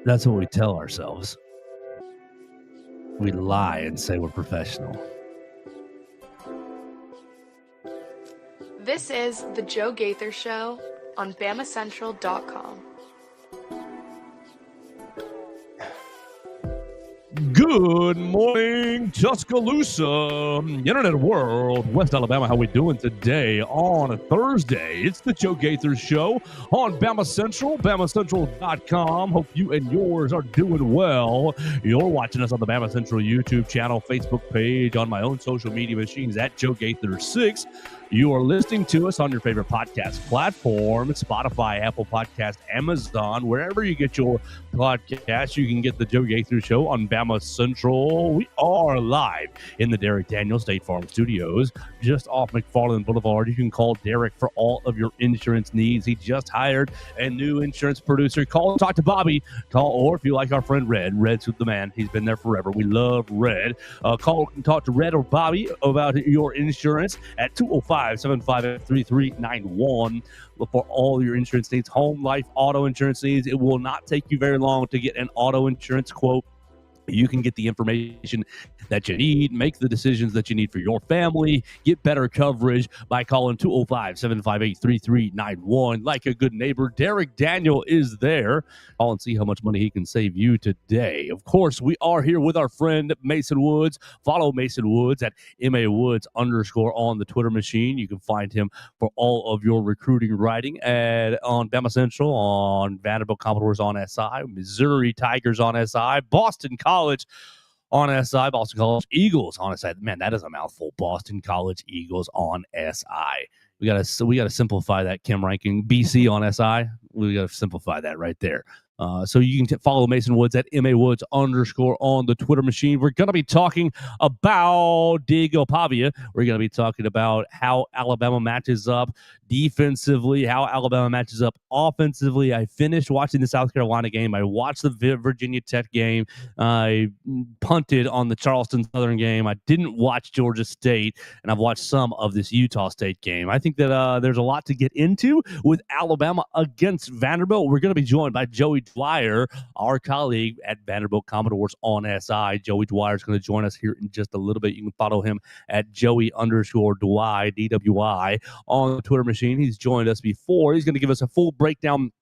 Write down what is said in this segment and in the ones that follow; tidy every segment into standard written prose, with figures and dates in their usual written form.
That's what we tell ourselves. We lie and say we're professional. This is the Joe Gaither Show on BamaCentral.com. Good morning, Tuscaloosa, Internet world, West Alabama. How we doing today on a Thursday? It's the Joe Gaither Show on BamaCentral, BamaCentral.com. Hope you and yours are doing well. You're watching us on the BamaCentral YouTube channel, Facebook page, on my own social media machines at Joe Gaither 6. You are listening to us on your favorite podcast platform, Spotify, Apple Podcast, Amazon, wherever you get your podcast. You can get the Joe Gaither Show on BamaCentral. We are live in the Derek Daniel State Farm Studios, just off McFarland Boulevard. You can call Derek for all of your insurance needs. He just hired a new insurance producer. Call and talk to Bobby. Or if you like our friend Red, Red's the man. He's been there forever. We love Red. Call and talk to Red or Bobby about your insurance at 205-758-3391 for all your insurance needs, home, life, auto insurance needs. It will not take you very long to get an auto insurance quote. You can get the information that you need, make the decisions that you need for your family, get better coverage by calling 205-758-3391. Like a good neighbor, Derek Daniel is there. Call and see how much money he can save you today. Of course, we are here with our friend Mason Woods. Follow Mason Woods at MAWoods_ on the Twitter machine. You can find him for all of your recruiting writing on BamaCentral, on Vanderbilt Commodores on SI, Missouri Tigers on SI, Boston College on SI, Boston College Eagles on SI. Man, that is a mouthful. Boston College Eagles on SI. We gotta simplify that, Kim ranking. BC on SI. We gotta simplify that right there. So you can follow Mason Woods at MAWoods_ on the Twitter machine. We're going to be talking about Diego Pavia. We're going to be talking about how Alabama matches up defensively, how Alabama matches up offensively. I finished watching the South Carolina game. I watched the Virginia Tech game. I punted on the Charleston Southern game. I didn't watch Georgia State, and I've watched some of this Utah State game. I think that there's a lot to get into with Alabama against Vanderbilt. We're going to be joined by Joey Dwyer, our colleague at Vanderbilt Commodores on SI. Joey Dwyer is going to join us here in just a little bit. You can follow him at Joey_Dwy, DWI, on the Twitter machine. He's joined us before. He's going to give us a full breakdown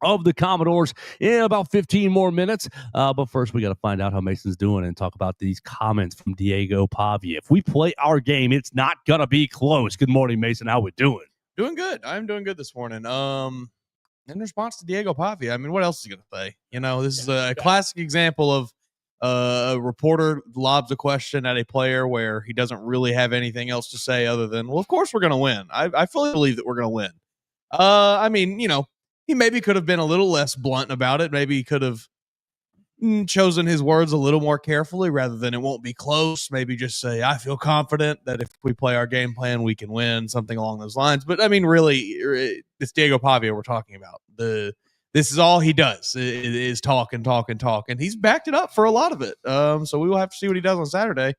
of the Commodores in about 15 more minutes. But first, we got to find out how Mason's doing and talk about these comments from Diego Pavia. If we play our game, it's not going to be close. Good morning, Mason. How we doing? Doing good. I'm doing good this morning. In response to Diego Pavia, I mean, what else is he going to say? You know, this is a classic example of a reporter lobs a question at a player where he doesn't really have anything else to say other than, well, of course we're going to win. I fully believe that we're going to win. I mean, you know, he maybe could have been a little less blunt about it. Maybe he could have chosen his words a little more carefully rather than it won't be close. Maybe just say, I feel confident that if we play our game plan, we can win, something along those lines. But I mean, really, it's Diego Pavia we're talking about. This is all he does is talk and talk and talk. And he's backed it up for a lot of it. So we will have to see what he does on Saturday.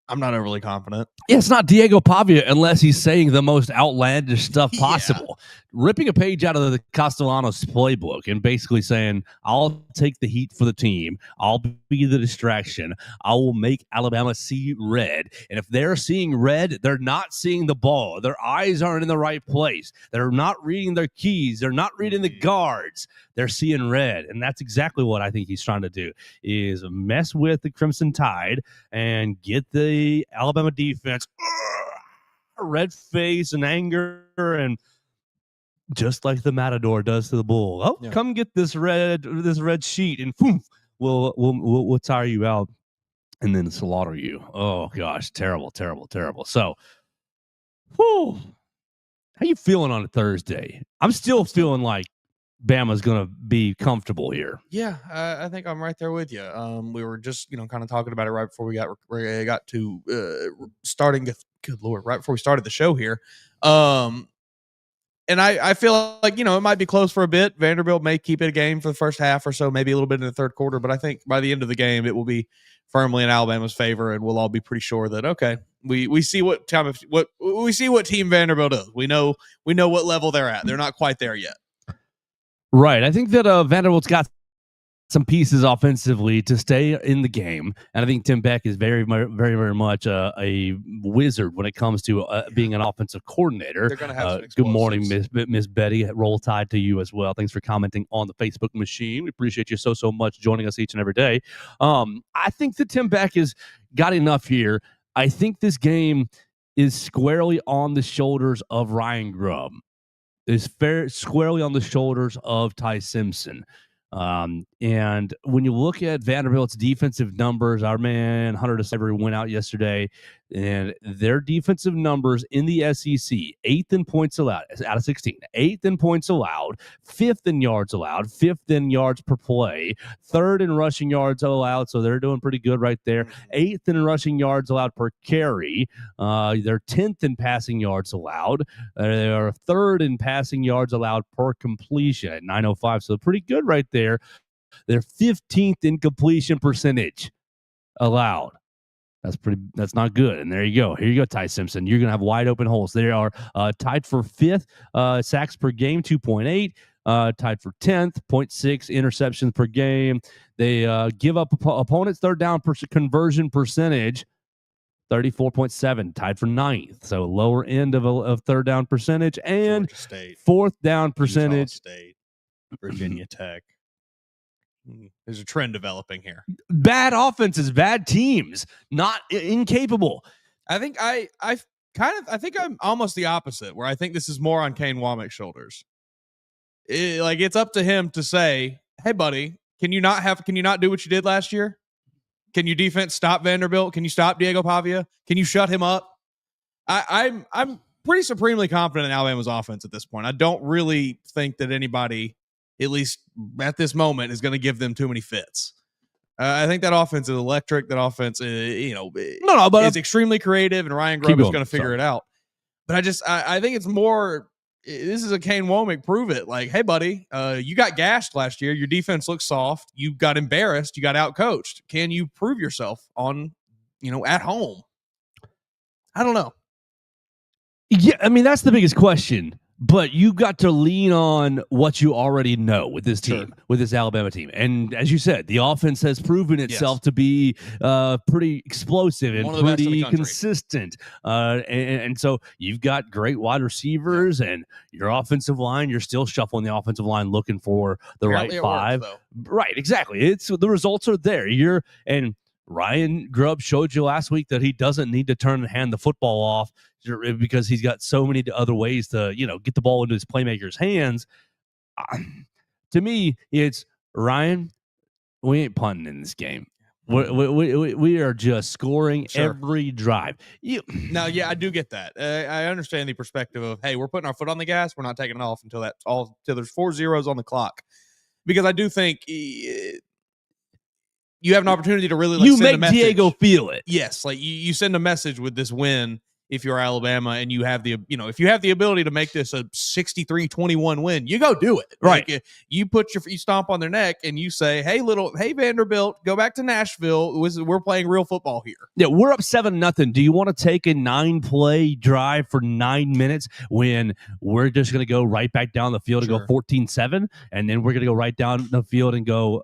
I'm not overly confident. Yeah, it's not Diego Pavia unless he's saying the most outlandish stuff possible. Yeah. Ripping a page out of the Castellanos playbook and basically saying, I'll take the heat for the team. I'll be the distraction. I will make Alabama see red. And if they're seeing red, they're not seeing the ball. Their eyes aren't in the right place. They're not reading their keys. They're not reading the guards. They're seeing red. And that's exactly what I think he's trying to do, is mess with the Crimson Tide and get the Alabama defense red face and anger, and just like the Matador does to the bull. Oh, yeah. Come get this red sheet, and boom, we'll tire you out and then slaughter you. Oh gosh, terrible. So, how you feeling on a Thursday? I'm still feeling like Bama's going to be comfortable here. Yeah, I think I'm right there with you. We were just, kind of talking about it right before we got to starting. Good Lord, right before we started the show here. And I feel like, it might be close for a bit. Vanderbilt may keep it a game for the first half or so, maybe a little bit in the third quarter. But I think by the end of the game, it will be firmly in Alabama's favor, and we'll all be pretty sure that, okay, we see what team Vanderbilt is. We know what level they're at. They're not quite there yet. Right. I think that Vanderbilt's got some pieces offensively to stay in the game. And I think Tim Beck is very, very, very much a wizard when it comes to being an offensive coordinator. They're going to have some Good morning, explosives. Miss Betty. Roll Tide to you as well. Thanks for commenting on the Facebook machine. We appreciate you so much joining us each and every day. I think that Tim Beck has got enough here. I think this game is squarely on the shoulders of Ryan Grubb. Is squarely on the shoulders of Ty Simpson. And when you look at Vanderbilt's defensive numbers, our man Hunter DeCiver went out yesterday, and their defensive numbers in the SEC, 8th in points allowed out of 16, 8th in points allowed, 5th in yards allowed, 5th in yards per play, 3rd in rushing yards allowed. So they're doing pretty good right there. 8th in rushing yards allowed per carry. They're 10th in passing yards allowed. They are 3rd in passing yards allowed per completion at 905. So pretty good right there. They're 15th in completion percentage allowed. That's not good. And there you go. Here you go, Ty Simpson. You're going to have wide open holes. They are tied for 5th sacks per game, 2.8. Tied for 10th, 0.6 interceptions per game. They give up opponents' third down conversion percentage, 34.7, tied for 9th. So lower end of third down percentage. And Georgia State, 4th down percentage. Utah State, Virginia Tech. There's a trend developing here. Bad offenses, bad teams, not incapable. I think I'm almost the opposite, where I think this is more on Kane Womack's shoulders. It's up to him to say, "Hey, buddy, can you not do what you did last year? Can you defense stop Vanderbilt? Can you stop Diego Pavia? Can you shut him up?" I'm pretty supremely confident in Alabama's offense at this point. I don't really think that anybody, at least at this moment, is going to give them too many fits. I think that offense is electric. That offense, is extremely creative, and Ryan Grubb is going to figure it out. But I think it's more. This is a Kane Womack prove it. Like, hey, buddy, you got gashed last year. Your defense looks soft. You got embarrassed. You got outcoached. Can you prove yourself at home? I don't know. Yeah, I mean, that's the biggest question. But you got to lean on what you already know with this team, with this Alabama team. And as you said, the offense has proven itself to be pretty explosive and pretty consistent. And so you've got great wide receivers and your offensive line. You're still shuffling the offensive line looking for the right 5. Right, exactly. The results are there. And Ryan Grubb showed you last week that he doesn't need to turn and hand the football off because he's got so many other ways to, get the ball into his playmakers' hands. To me, it's Ryan, we ain't punting in this game. We are just scoring every drive. I do get that. I understand the perspective of, hey, we're putting our foot on the gas. We're not taking it off until there's 4 zeros on the clock. Because I do think you have an opportunity to really you send a make message. Diego feel it. Yes, you send a message with this win. If you're Alabama and you have the ability to make this a 63-21 win, you go do it. Right. You stomp on their neck and you say, hey Vanderbilt, go back to Nashville. We're playing real football here. Yeah, we're up 7-0. Do you want to take a 9-play drive for 9 minutes when we're just going to go right back down the field and go 14-7, and then we're going to go right down the field and go,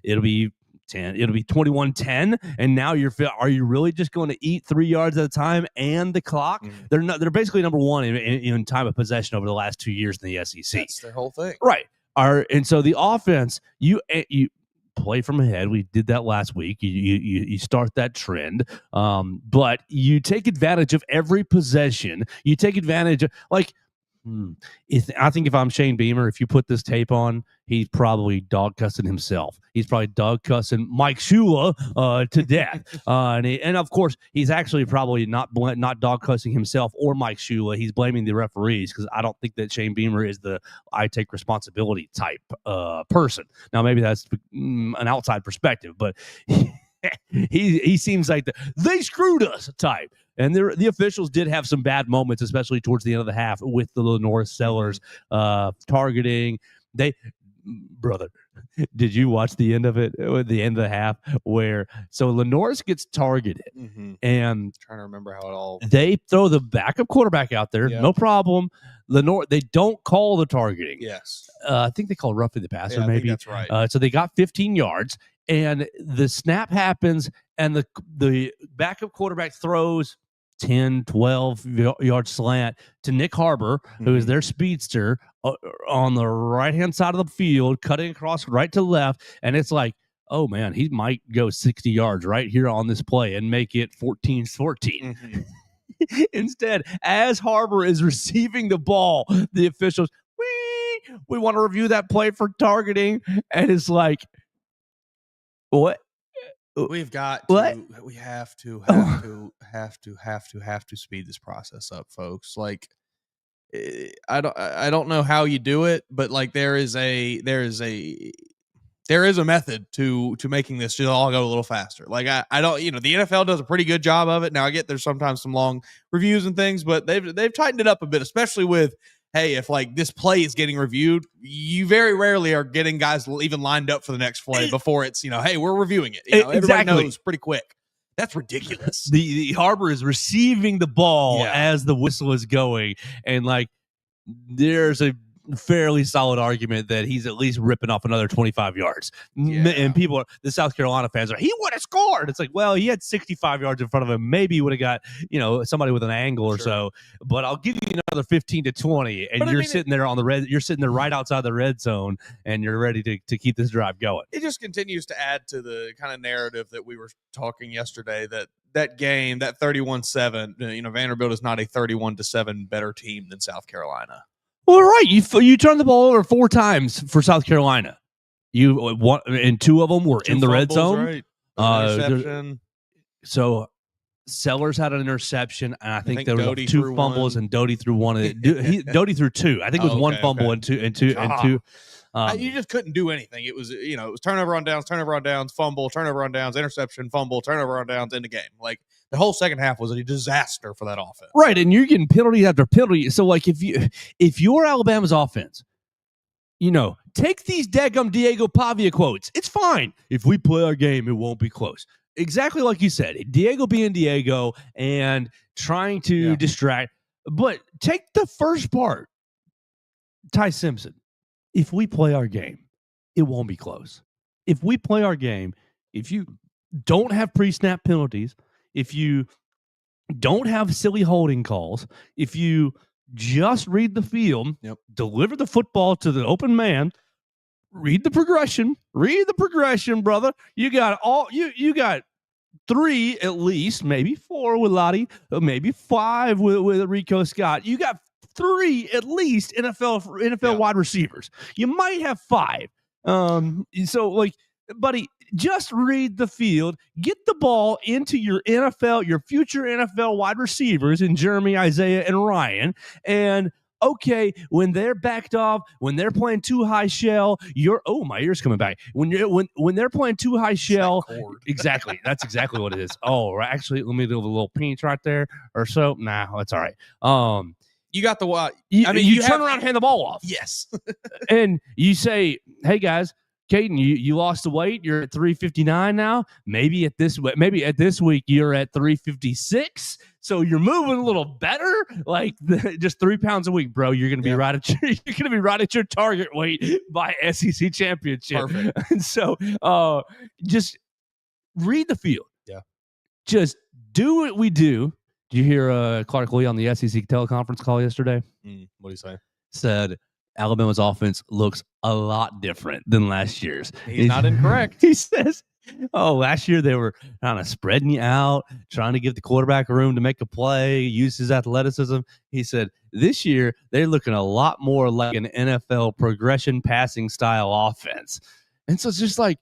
it'll be 10. It'll be 21-10, and now are you really just going to eat 3 yards at a time and the clock? They're basically number one in time of possession over the last 2 years in the SEC. That's their whole thing, right? And so the offense, you play from ahead. We did that last week. You start that trend, but you take advantage of every possession. You take advantage of I think if I'm Shane Beamer, if you put this tape on, he's probably dog cussing himself. He's probably dog cussing Mike Shula to death. And of course, he's actually probably not dog cussing himself or Mike Shula. He's blaming the referees because I don't think that Shane Beamer is the I take responsibility type person. Now, maybe that's an outside perspective, but he seems like they screwed us type. And the officials did have some bad moments, especially towards the end of the half with the Lenore Sellers targeting. Did you watch the end of it? The end of the half where Lenore's gets targeted, and Trying to remember how it all. They throw the backup quarterback out there, no problem. Lenore, they don't call the targeting. Yes, I think they call roughly the passer. Yeah, I maybe think that's right. So they got 15 yards, and the snap happens, and the backup quarterback throws 10, 12 yard slant to Nick Harbor, who is their speedster, on the right-hand side of the field, cutting across right to left, and it's like, oh, man, he might go 60 yards right here on this play and make it 14-14. Instead, as Harbor is receiving the ball, the officials, we want to review that play for targeting, and it's like, what? We've got what? To, we have to speed this process up, folks. Like, I don't know how you do it, but like there is a method to making this just all go a little faster. Like I don't, the NFL does a pretty good job of it. Now I get there's sometimes some long reviews and things, but they've tightened it up a bit, especially with, hey, if like this play is getting reviewed, you very rarely are getting guys even lined up for the next play before it's, hey, we're reviewing it. Everybody knows pretty quick. That's ridiculous. The Harbor is receiving the ball as the whistle is going, and like there's a fairly solid argument that he's at least ripping off another 25 yards. And people, the South Carolina fans are, he would have scored. It's like, well, he had 65 yards in front of him. Maybe he would have got, somebody with an angle or so, but I'll give you another 15 to 20. And you're sitting there you're sitting there right outside the red zone, and you're ready to keep this drive going. It just continues to add to the kind of narrative that we were talking yesterday, that game, that 31-7, Vanderbilt is not a 31-7 better team than South Carolina. Well, right. You turned the ball over 4 times for South Carolina. And 2 of them were in the red zone. Right. Interception. So Sellers had an interception, and I think there were 2 fumbles, and Doty threw one. Doty threw 2. I think it was 1 fumble and two. You just couldn't do anything. It was it was turnover on downs, fumble, turnover on downs, interception, fumble, turnover on downs in the game. Like the whole second half was a disaster for that offense. Right, and you're getting penalty after penalty. So like if you're Alabama's offense, take these daggum Diego Pavia quotes. It's fine. If we play our game, it won't be close. Exactly like you said. Diego being Diego and trying to distract. But take the first part. Ty Simpson. If we play our game, it won't be close. If we play our game, if you don't have pre-snap penalties, if you don't have silly holding calls, if you just read the field, deliver the football to the open man, read the progression, brother. You got 3 at least, maybe 4 with Lottie, maybe 5 with Rico Scott. You got 3 at least NFL wide receivers. You might have 5. So like, buddy, just read the field, get the ball into your future NFL wide receivers in Jeremy, Isaiah, and Ryan. And okay, when they're backed off, when they're playing too high shell, my ear's coming back. When they're playing too high shell, exactly. That's exactly what it is. Oh, right. Actually, let me do a little pinch right there or so. Nah, that's all right. You got the what? You turn around and hand the ball off. Yes. And you say, hey, guys, Caden, you lost the weight. You're at 359 now. Maybe at this week you're at 356. So you're moving a little better. Like just 3 pounds a week, bro. You're gonna be right at your target weight by SEC championship. Perfect. And so just read the field. Yeah. Just do what we do. Did you hear Clark Lee on the SEC teleconference call yesterday? What did he say? Said Alabama's offense looks a lot different than last year's. He's not incorrect. He says, last year they were kind of spreading you out, trying to give the quarterback room to make a play, use his athleticism. He said, this year they're looking a lot more like an NFL progression passing style offense. And so it's just like,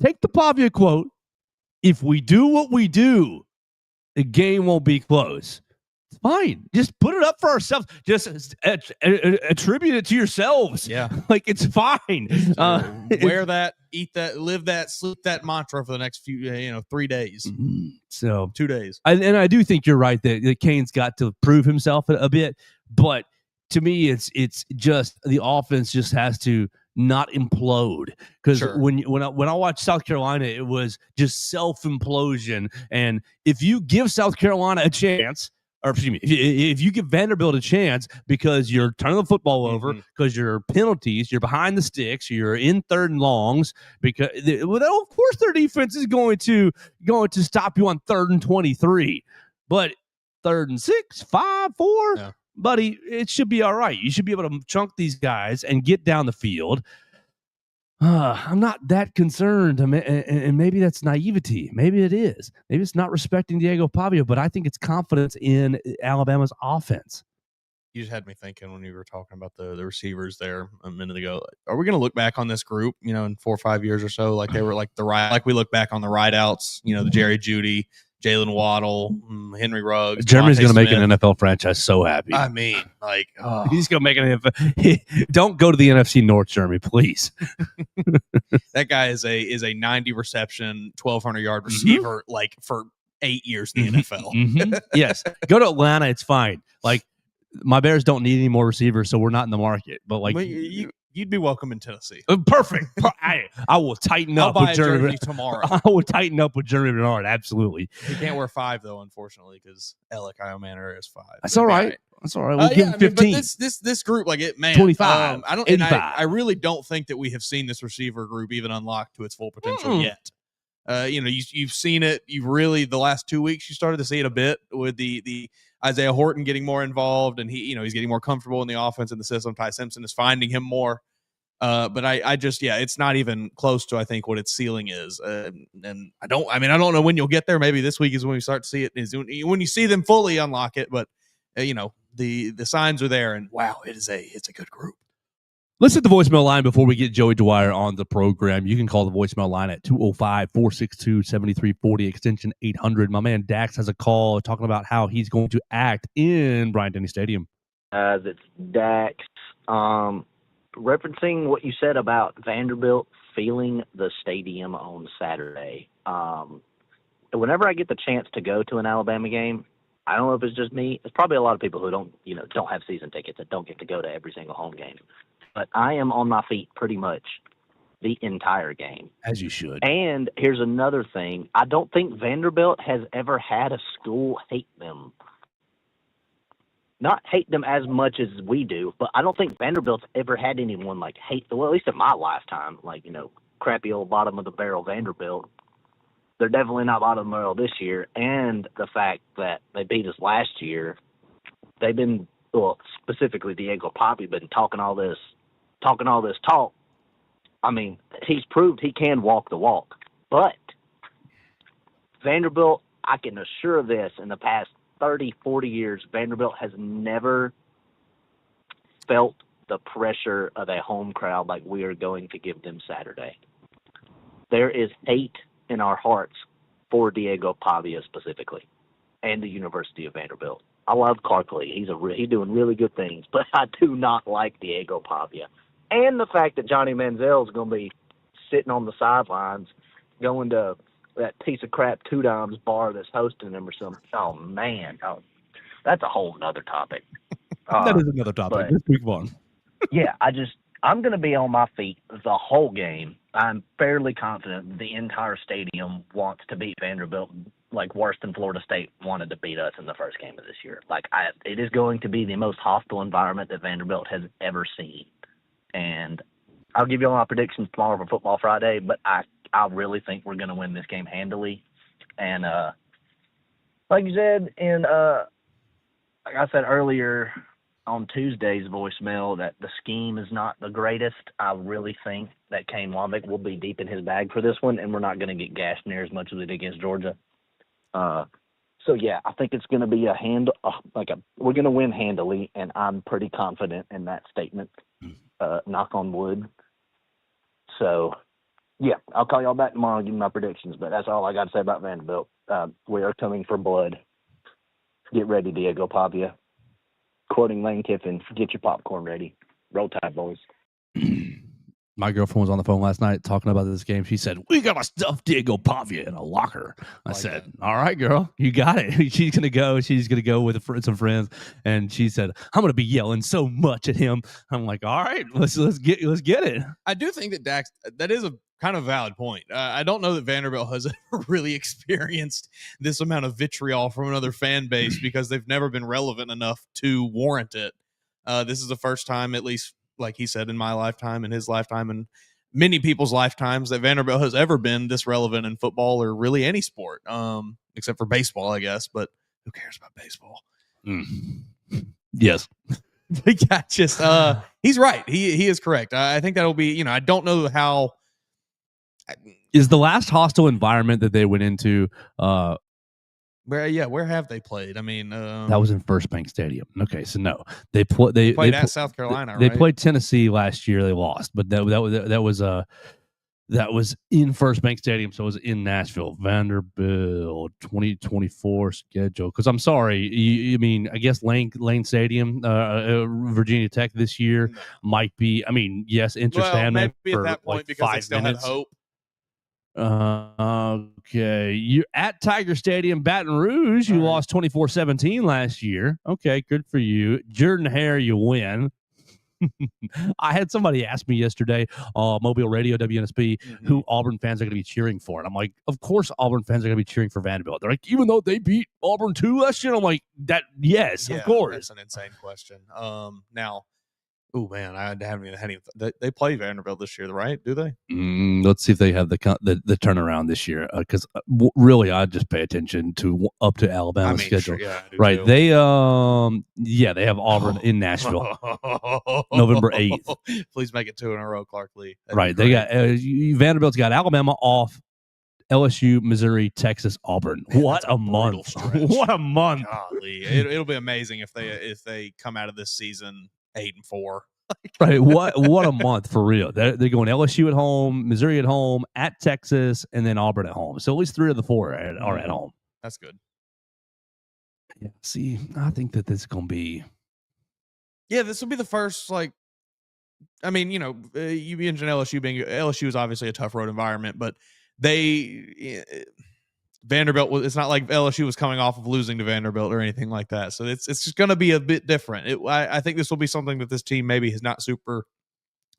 take the Pavia quote. If we do what we do, the game won't be close. It's fine. Just put it up for ourselves. Just attribute it to yourselves. Yeah. Like, it's fine. Wear that, eat that, live that, sleep that mantra for the next few, 3 days. So 2 days. And I do think you're right that Kane's got to prove himself a bit. But to me, it's just the offense just has to not implode. Because Sure. when I watched South Carolina, it was just self-implosion. And if you give South Carolina a chance, or excuse me, if you give Vanderbilt a chance because you're turning the football over, because you're penalties, you're behind the sticks, you're in 3rd and longs, because well, of course their defense is going to stop you on 3rd and 23, but 3rd and 6, 5, 4, Yeah. buddy, it should be all right. You should be able to chunk these guys and get down the field. I'm not that concerned, and maybe that's naivety. Maybe it is. Maybe it's not respecting Diego Pavia, but I think it's confidence in Alabama's offense. You just had me thinking when you were talking about the receivers there a minute ago. Are we going to look back on this group, in 4 or 5 years or so, like they were like we look back on the rideouts, the Jerry Jeudy, Jalen Waddle, Henry Ruggs. Jeremy's going to make an NFL franchise so happy. I mean, like, he's going to make an NFL. Don't go to the NFC North, Jeremy, please. That guy is a 90 reception, 1,200 yard receiver, like for 8 years in the NFL. Yes, go to Atlanta. It's fine. Like, my Bears don't need any more receivers, so we're not in the market. But like, you'd be welcome in Tennessee. Perfect. I will tighten up with Jeremy tomorrow. I will tighten up with Jeremy Bernard. Absolutely. He can't wear 5 though, unfortunately, because Alec Manor is 5. That's all right. That's all right. We'll give him 15. But this group, like it, man, 25. I don't. 85. I really don't think that we have seen this receiver group even unlocked to its full potential yet. You've seen it. You've really the last 2 weeks you started to see it a bit with the Isaiah Horton getting more involved, and he's getting more comfortable in the offense and the system. Ty Simpson is finding him more. But I just, it's not even close to, I think, what its ceiling is. And I don't know when you'll get there. Maybe this week is when we start to see it, is when you see them fully unlock it. But, the signs are there, and wow, it's a good group. Let's hit the voicemail line before we get Joey Dwyer on the program. You can call the voicemail line at 205-462-7340, extension 800. My man Dax has a call talking about how he's going to act in Bryant-Denny Stadium. It's Dax. Referencing what you said about Vanderbilt feeling the stadium on Saturday. Whenever I get the chance to go to an Alabama game, I don't know if it's just me. It's probably a lot of people who don't have season tickets that don't get to go to every single home game. But I am on my feet pretty much the entire game. As you should. And here's another thing. I don't think Vanderbilt has ever had a school hate them. Not hate them as much as we do, but I don't think Vanderbilt's ever had anyone like hate them. Well, at least in my lifetime, crappy old bottom of the barrel Vanderbilt. They're definitely not bottom of the barrel this year. And the fact that they beat us last year, they've been, specifically Diego Pavia, been talking all this talk. I mean, he's proved he can walk the walk. But Vanderbilt, I can assure this, in the past 30, 40 years, Vanderbilt has never felt the pressure of a home crowd like we are going to give them Saturday. There is hate in our hearts for Diego Pavia specifically and the University of Vanderbilt. I love Clarkley. He's doing really good things, but I do not like Diego Pavia. And the fact that Johnny Manziel is going to be sitting on the sidelines going to that piece of crap Two Dimes bar that's hosting them or something. Oh, man. That's a whole nother topic. That is another topic. Let's move on. Yeah, I'm going to be on my feet the whole game. I'm fairly confident the entire stadium wants to beat Vanderbilt like worse than Florida State wanted to beat us in the first game of this year. It is going to be the most hostile environment that Vanderbilt has ever seen. And I'll give you all my predictions tomorrow for Football Friday, but I really think we're going to win this game handily. And like you said, like I said earlier on Tuesday's voicemail, that the scheme is not the greatest. I really think that Kane Wombeck will be deep in his bag for this one, and we're not going to get gashed near as much as we did against Georgia. So yeah, I think it's going to be we're going to win handily, and I'm pretty confident in that statement. Knock on wood. So, yeah, I'll call y'all back tomorrow and give you my predictions, but that's all I got to say about Vanderbilt. We are coming for blood. Get ready, Diego Pavia. Quoting Lane Kiffin, get your popcorn ready. Roll Tide, boys. My girlfriend was on the phone last night talking about this game. She said, "We gotta stuff Diego Pavia in a locker." I said, "All right, girl, you got it." She's gonna go. She's gonna go with some friends, and she said, "I'm gonna be yelling so much at him." I'm like, "All right, let's get it." I do think that Dax, that is a kind of valid point. I don't know that Vanderbilt has ever really experienced this amount of vitriol from another fan base because they've never been relevant enough to warrant it. This is the first time, at least like he said, in my lifetime, in his lifetime, and many people's lifetimes, that Vanderbilt has ever been this relevant in football or really any sport, except for baseball, I guess. But who cares about baseball? Yes. Yeah, just he's right. He is correct. I think that'll be, I don't know how. Is the last hostile environment that they went into where have they played? I mean, that was in First Bank Stadium. Okay, so no, they played at South Carolina. They right? played Tennessee last year. They lost, but that was in First Bank Stadium, so it was in Nashville. Vanderbilt 2024 schedule. Because I'm sorry, I mean, I guess Lane Stadium, Virginia Tech this year might be. I mean, yes, interesting. Maybe at that point like because they still had hope. Okay. You're at Tiger Stadium, Baton Rouge. You lost 24-17 last year. Okay, good for you. Jordan Hare, you win. I had somebody ask me yesterday, Mobile Radio, WNSP, who Auburn fans are going to be cheering for. And I'm like, of course Auburn fans are going to be cheering for Vanderbilt. They're like, even though they beat Auburn 2 last year? I'm like, yes, of course. That's an insane question. Now, oh man, I haven't even they play Vanderbilt this year, right? Do they? Let's see if they have the turnaround this year. Because really, I just pay attention to up to Alabama's schedule. Sure, right? Too. They they have Auburn in Nashville, November 8th. Please make it 2 in a row, Clark Lee. Right? They got Vanderbilt's got Alabama off. LSU, Missouri, Texas, Auburn. What a month! What a month! Golly. It'll be amazing if they come out of this season 8-4. Right. What a month for real. They're going LSU at home, Missouri at home, at Texas, and then Auburn at home. So at least 3 of the 4 are at home. That's good. Yeah. See, I think that this is going to be. Yeah, this will be the first, I mean, you mentioned LSU is obviously a tough road environment, but Vanderbilt, it's not like LSU was coming off of losing to Vanderbilt or anything like that. So it's just going to be a bit different. I think this will be something that this team maybe is not super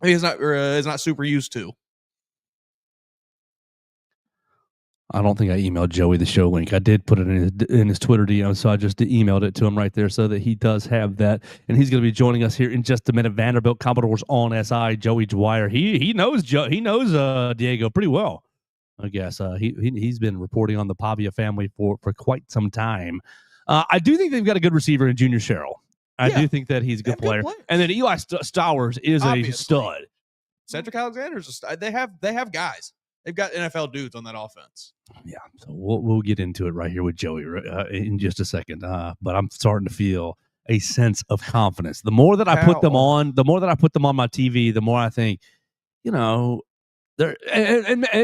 used to. I don't think I emailed Joey the show link. I did put it in his Twitter DM, so I just emailed it to him right there so that he does have that. And he's going to be joining us here in just a minute. Vanderbilt Commodores on SI, Joey Dwyer. He knows Diego pretty well. I guess he's been reporting on the Pavia family for quite some time. I do think they've got a good receiver in Junior Sherrill. I do think that he's a good player. And then Eli Stowers is obviously a stud. Cedric Alexander's a stud. They have guys. They've got NFL dudes on that offense. Yeah, so we'll get into it right here with Joey in just a second. But I'm starting to feel a sense of confidence. The more that I put them on my TV, the more I think, and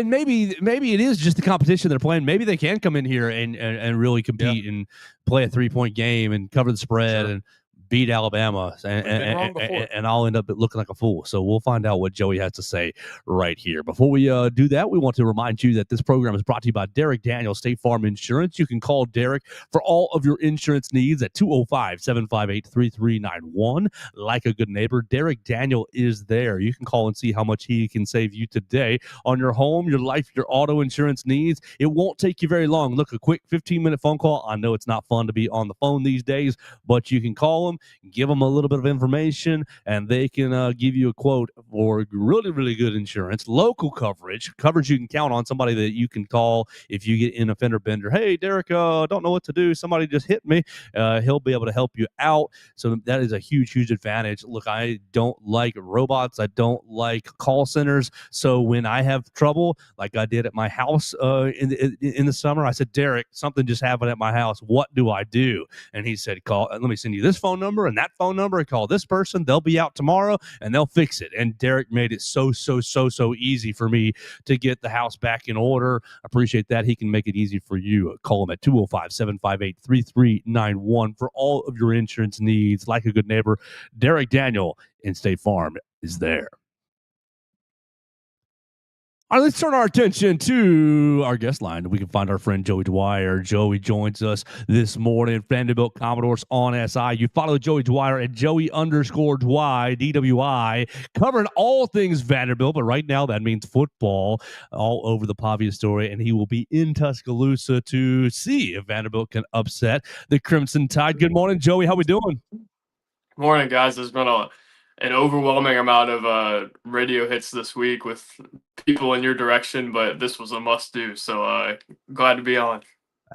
maybe it is just the competition they're playing. Maybe they can come in here and really compete and play a 3-point game and cover the spread and beat Alabama, and I'll end up looking like a fool. So we'll find out what Joey has to say right here. Before we do that, we want to remind you that this program is brought to you by Derek Daniel, State Farm Insurance. You can call Derek for all of your insurance needs at 205-758-3391. Like a good neighbor, Derek Daniel is there. You can call and see how much he can save you today on your home, your life, your auto insurance needs. It won't take you very long. Look, a quick 15-minute phone call. I know it's not fun to be on the phone these days, but you can call them, give them a little bit of information, and they can give you a quote for really, really good insurance, local coverage you can count on, somebody that you can call if you get in a fender bender. Hey, Derek, don't know what to do. Somebody just hit me. He'll be able to help you out. So that is a huge, huge advantage. Look, I don't like robots. I don't like call centers. So when I have trouble, like I did at my house in the summer, I said, Derek, something just happened at my house. What do I do? And he said, let me send you this phone number and that phone number, and call this person. They'll be out tomorrow and they'll fix it. And Derek made it so easy for me to get the house back in order. I appreciate that. He can make it easy for you. Call him at 205-758-3391 for all of your insurance needs. Like a good neighbor, Derek Daniel in State Farm is there. All right, let's turn our attention to our guest line. We can find our friend Joey Dwyer. Joey joins us this morning. Vanderbilt Commodores on SI. You follow Joey Dwyer at Joey_Dwy, DWI, covering all things Vanderbilt. But right now, that means football all over the Pavia story. And he will be in Tuscaloosa to see if Vanderbilt can upset the Crimson Tide. Good morning, Joey. How we doing? Morning, guys. There's been an overwhelming amount of radio hits this week with people in your direction, but this was a must-do, so glad to be on.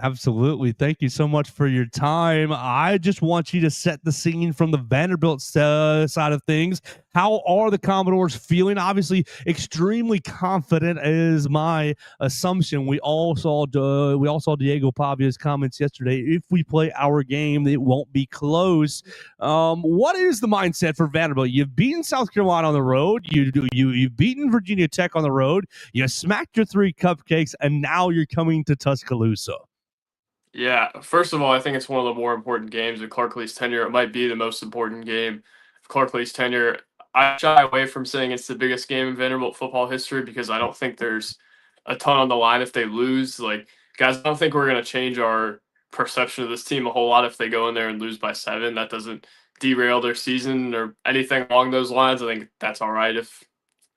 Absolutely. Thank you so much for your time. I just want you to set the scene from the Vanderbilt side of things. How are the Commodores feeling? Obviously, extremely confident is my assumption. We all saw Diego Pavia's comments yesterday. If we play our game, it won't be close. What is the mindset for Vanderbilt? You've beaten South Carolina on the road. You've beaten Virginia Tech on the road. You smacked your 3 cupcakes, and now you're coming to Tuscaloosa. Yeah, first of all, I think it's one of the more important games of Clark Lea's tenure. It might be the most important game of Clark Lea's tenure. I shy away from saying it's the biggest game in Vanderbilt football history because I don't think there's a ton on the line if they lose. Like, guys, I don't think we're going to change our perception of this team a whole lot if they go in there and lose by 7. That doesn't derail their season or anything along those lines. I think that's all right if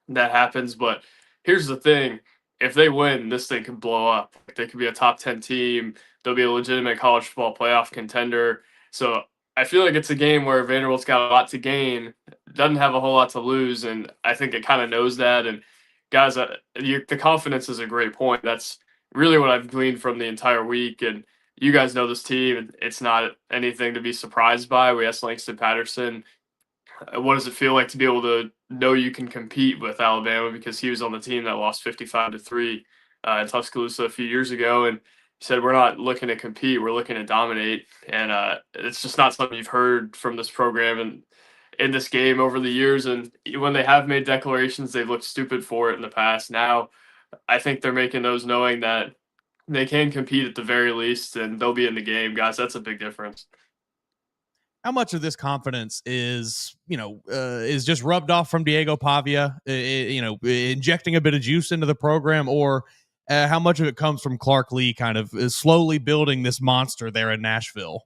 that happens. But here's the thing. If they win, this thing could blow up. They could be a top 10 team. They'll be a legitimate college football playoff contender. So I feel like it's a game where Vanderbilt's got a lot to gain, doesn't have a whole lot to lose, and I think it kind of knows that. And guys, the confidence is a great point. That's really what I've gleaned from the entire week. And you guys know this team. It's not anything to be surprised by. We asked Langston Patterson, what does it feel like to be able to know you can compete with Alabama, because he was on the team that lost 55-3 in Tuscaloosa a few years ago. And he said, we're not looking to compete, we're looking to dominate. And it's just not something you've heard from this program and in this game over the years. And when they have made declarations, they've looked stupid for it in the past. Now, I think they're making those knowing that they can compete at the very least, and they'll be in the game. Guys, that's a big difference. How much of this confidence is just rubbed off from Diego Pavia, injecting a bit of juice into the program, or how much of it comes from Clark Lea kind of slowly building this monster there in Nashville?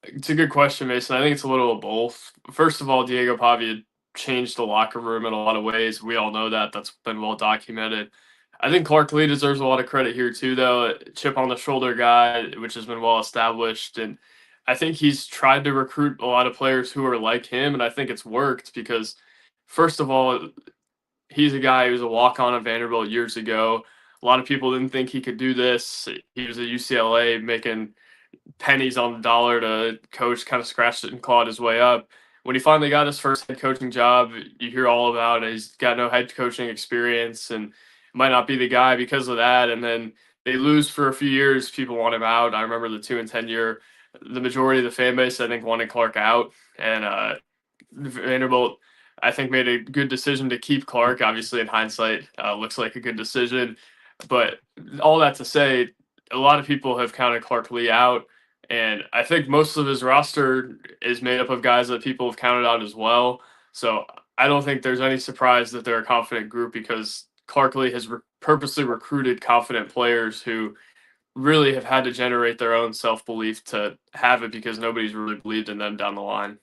It's a good question, Mason. I think it's a little of both. First of all, Diego Pavia changed the locker room in a lot of ways. We all know that. That's been well documented. I think Clark Lea deserves a lot of credit here too, though. Chip on the shoulder guy, which has been well established. And I think he's tried to recruit a lot of players who are like him, and I think it's worked because, first of all, he's a guy who was a walk-on at Vanderbilt years ago. A lot of people didn't think he could do this. He was at UCLA making pennies on the dollar to coach, kind of scratched it and clawed his way up. When he finally got his first head coaching job, you hear all about it. He's got no head coaching experience and might not be the guy because of that. And then they lose for a few years. People want him out. I remember the 2-10 year. The majority of the fan base, I think, wanted Clark out, and Vanderbilt, I think, made a good decision to keep Clark. Obviously, in hindsight, looks like a good decision. But all that to say, a lot of people have counted Clark Lea out, and I think most of his roster is made up of guys that people have counted out as well. So I don't think there's any surprise that they're a confident group because Clark Lea has purposely recruited confident players who really have had to generate their own self-belief to have it because nobody's really believed in them down the line.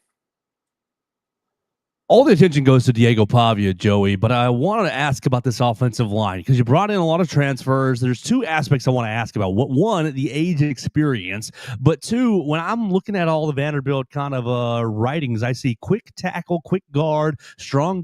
All the attention goes to Diego Pavia, Joey, but I wanted to ask about this offensive line because you brought in a lot of transfers. There's 2 aspects I want to ask about. One, the age experience, but 2, when I'm looking at all the Vanderbilt kind of writings, I see quick tackle, quick guard, strong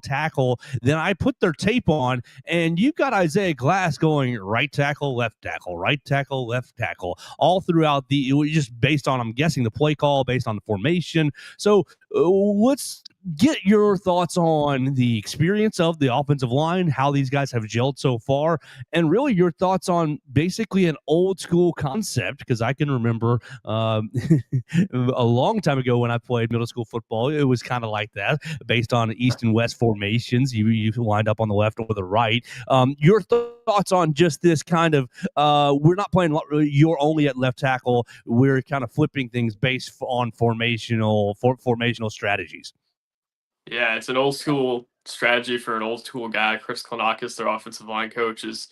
tackle. Then I put their tape on, and you've got Isaiah Glass going right tackle, left tackle, all throughout just based on, I'm guessing, the play call, based on the formation. So let's get your thoughts on the experience of the offensive line, how these guys have gelled so far, and really your thoughts on basically an old school concept, because I can remember a long time ago when I played middle school football, it was kind of like that, based on east and west formations. You wind up on the left or the right. Your thoughts on just this kind of, we're not playing, you're only at left tackle, we're kind of flipping things based on formational strategies. Yeah, it's an old school strategy for an old school guy. Chris Klonakis, their offensive line coach, is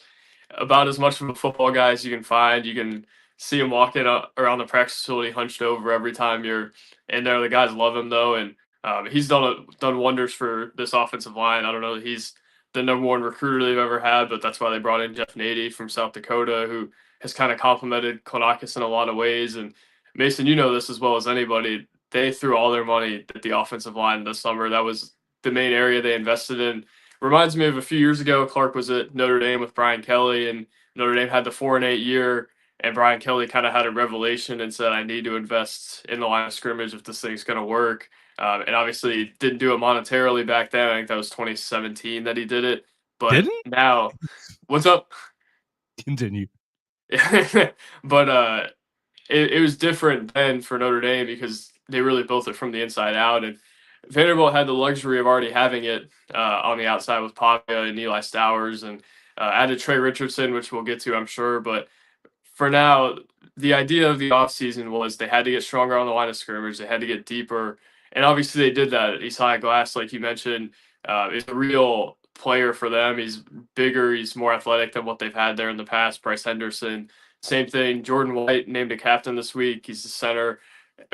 about as much of a football guy as you can find. You can see him walking around the practice facility hunched over every time you're in there. The guys love him though, and he's done wonders for this offensive line. I don't know that he's the number one recruiter they've ever had, but that's why they brought in Jeff Nady from South Dakota, who has kind of complimented Klonakis in a lot of ways. And Mason, you know this as well as anybody. They threw all their money at the offensive line this summer. That was the main area they invested in. Reminds me of a few years ago. Clark was at Notre Dame with Brian Kelly, and Notre Dame had the 4-8 year. And Brian Kelly kind of had a revelation and said, "I need to invest in the line of scrimmage if this thing's going to work." And obviously didn't do it monetarily back then. I think that was 2017 that he did it. But Didn't? now, what's up? Continue. But it was different then for Notre Dame because they really built it from the inside out. And Vanderbilt had the luxury of already having it on the outside with Pavia and Eli Stowers, and added Trey Richardson, which we'll get to, I'm sure. But for now, the idea of the offseason was they had to get stronger on the line of scrimmage. They had to get deeper. And obviously they did that. Isaiah Glass, like you mentioned, is a real player for them. He's bigger. He's more athletic than what they've had there in the past. Bryce Henderson, same thing. Jordan White named a captain this week. He's the center,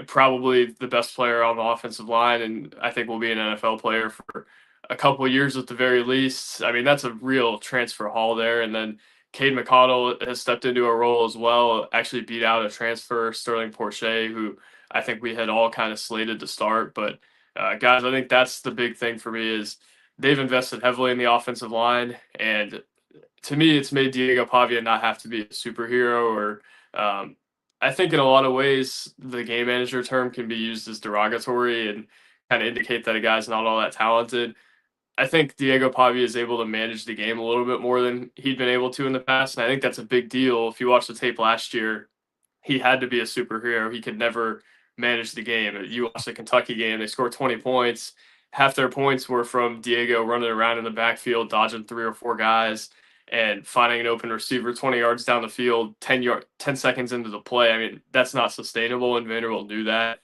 probably the best player on the offensive line, and I think will be an NFL player for a couple of years at the very least. I mean, that's a real transfer haul there. And then Cade McConnell has stepped into a role as well, actually beat out a transfer, Sterling Porche, who I think we had all kind of slated to start. But guys, I think that's the big thing for me is they've invested heavily in the offensive line. And to me, it's made Diego Pavia not have to be a superhero. Or I think in a lot of ways, the game manager term can be used as derogatory and kind of indicate that a guy's not all that talented. I think Diego Pavia is able to manage the game a little bit more than he'd been able to in the past. And I think that's a big deal. If you watch the tape last year, he had to be a superhero. He could never manage the game. You watch the Kentucky game, they scored 20 points. Half their points were from Diego running around in the backfield, dodging 3 or 4 guys and finding an open receiver 20 yards down the field, 10 seconds into the play. I mean, that's not sustainable, and Vanderbilt knew that.